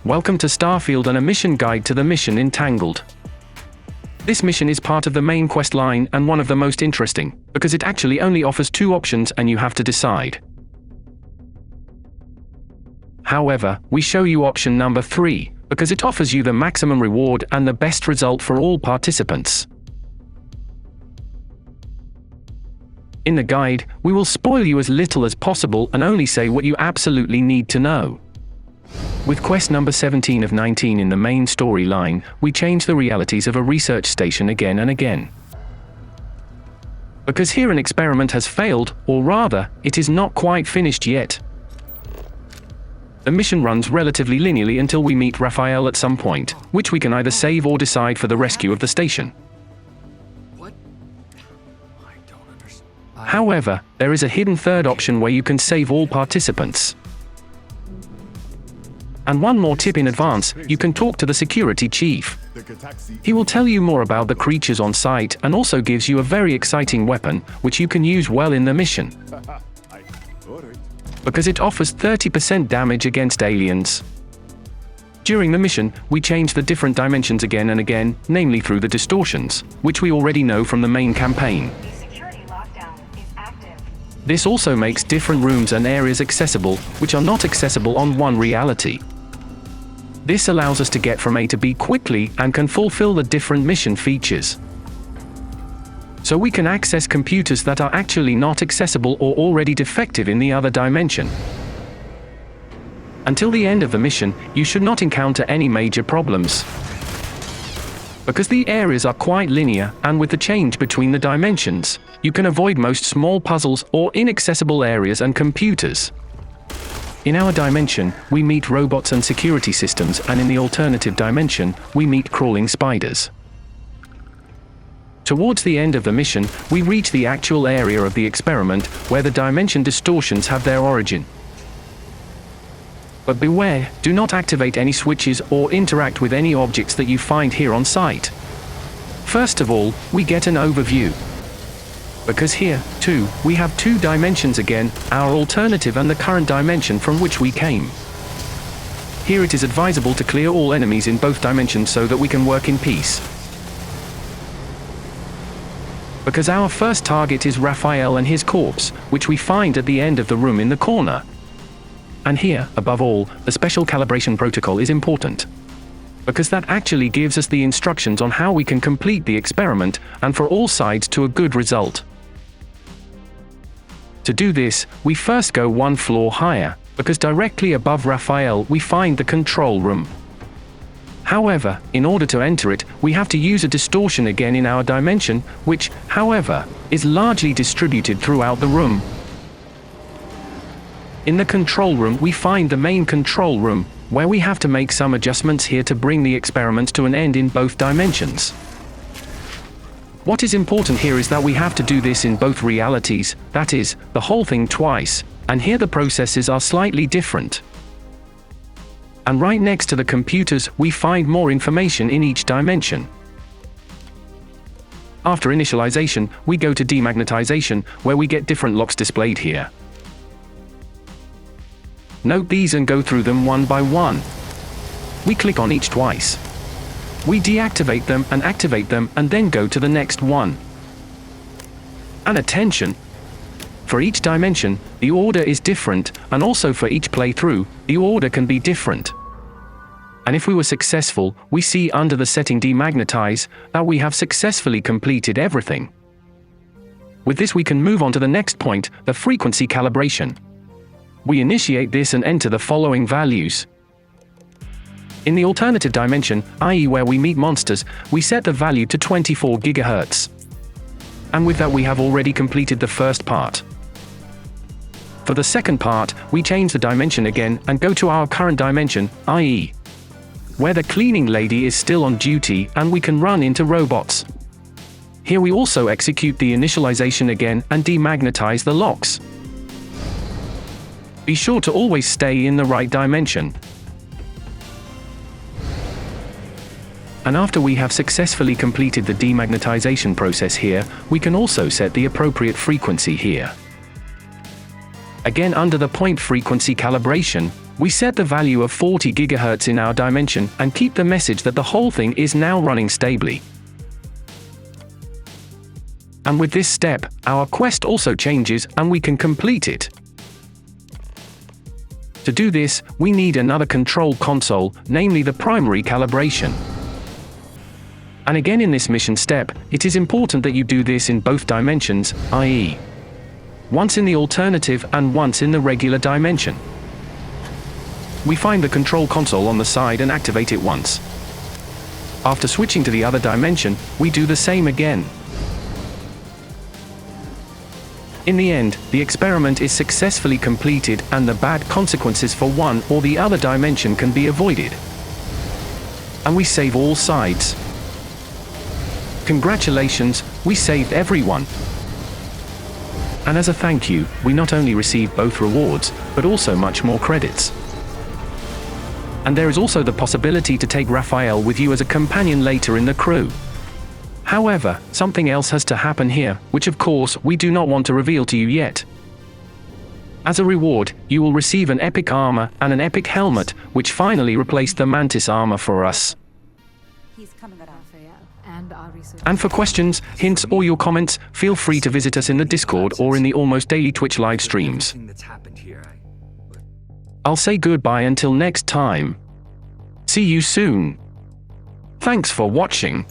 Welcome to Starfield and a mission guide to the mission Entangled. This mission is part of the main quest line and one of the most interesting, because it actually only offers 2 options and you have to decide. However, we show you option number 3, because it offers you the maximum reward and the best result for all participants. In the guide, we will spoil you as little as possible and only say what you absolutely need to know. With quest number 17 of 19 in the main storyline, we change the realities of a research station again and again. Because here an experiment has failed, or rather, it is not quite finished yet. The mission runs relatively linearly until we meet Raphael at some point, which we can either save or decide for the rescue of the station. What? I don't understand. However, there is a hidden third option where you can save all participants. And one more tip in advance, you can talk to the security chief. He will tell you more about the creatures on site and also gives you a very exciting weapon, which you can use well in the mission. Because it offers 30% damage against aliens. During the mission, we change the different dimensions again and again, namely through the distortions, which we already know from the main campaign. This also makes different rooms and areas accessible, which are not accessible on one reality. This allows us to get from A to B quickly and can fulfill the different mission features. So we can access computers that are actually not accessible or already defective in the other dimension. Until the end of the mission, you should not encounter any major problems. Because the areas are quite linear, and with the change between the dimensions, you can avoid most small puzzles or inaccessible areas and computers. In our dimension, we meet robots and security systems, and in the alternative dimension, we meet crawling spiders. Towards the end of the mission, we reach the actual area of the experiment, where the dimension distortions have their origin. But beware, do not activate any switches or interact with any objects that you find here on site. First of all, we get an overview. Because here, too, we have 2 dimensions again, our alternative and the current dimension from which we came. Here it is advisable to clear all enemies in both dimensions so that we can work in peace. Because our first target is Raphael and his corpse, which we find at the end of the room in the corner. And here, above all, the special calibration protocol is important. Because that actually gives us the instructions on how we can complete the experiment, and for all sides to a good result. To do this, we first go 1 floor higher, because directly above Raphael we find the control room. However, in order to enter it, we have to use a distortion again in our dimension, which, however, is largely distributed throughout the room. In the control room we find the main control room, where we have to make some adjustments here to bring the experiment to an end in both dimensions. What is important here is that we have to do this in both realities, that is, the whole thing twice, and here the processes are slightly different. And right next to the computers, we find more information in each dimension. After initialization, we go to Demagnetization, where we get different locks displayed here. Note these and go through them one by one. We click on each twice. We deactivate them and activate them and then go to the next one. And attention! For each dimension, the order is different, and also for each playthrough, the order can be different. And if we were successful, we see under the setting Demagnetize that we have successfully completed everything. With this we can move on to the next point, the frequency calibration. We initiate this and enter the following values. In the alternative dimension, i.e. where we meet monsters, we set the value to 24 GHz. And with that we have already completed the first part. For the second part, we change the dimension again and go to our current dimension, i.e. where the cleaning lady is still on duty and we can run into robots. Here we also execute the initialization again and demagnetize the locks. Be sure to always stay in the right dimension. And after we have successfully completed the demagnetization process here, we can also set the appropriate frequency here. Again under the point frequency calibration, We set the value of 40 GHz in our dimension and keep the message that the whole thing is now running stably. And with this step, our quest also changes and we can complete it. To do this, we need another control console, namely the primary calibration. And again in this mission step, it is important that you do this in both dimensions, i.e., once in the alternative and once in the regular dimension. We find the control console on the side and activate it once. After switching to the other dimension, we do the same again. In the end, the experiment is successfully completed and the bad consequences for one or the other dimension can be avoided. And we save all sides. Congratulations, we saved everyone. And as a thank you, we not only receive both rewards, but also much more credits. And there is also the possibility to take Raphael with you as a companion later in the crew. However, something else has to happen here, which of course we do not want to reveal to you yet. As a reward, you will receive an epic armor and an epic helmet, which finally replaced the Mantis armor for us. He's coming around. And our research. And for questions, hints, or your comments, feel free to visit us in the Discord or in the almost daily Twitch live streams. Everything that's happened here, I'll say goodbye until next time. See you soon. Thanks for watching.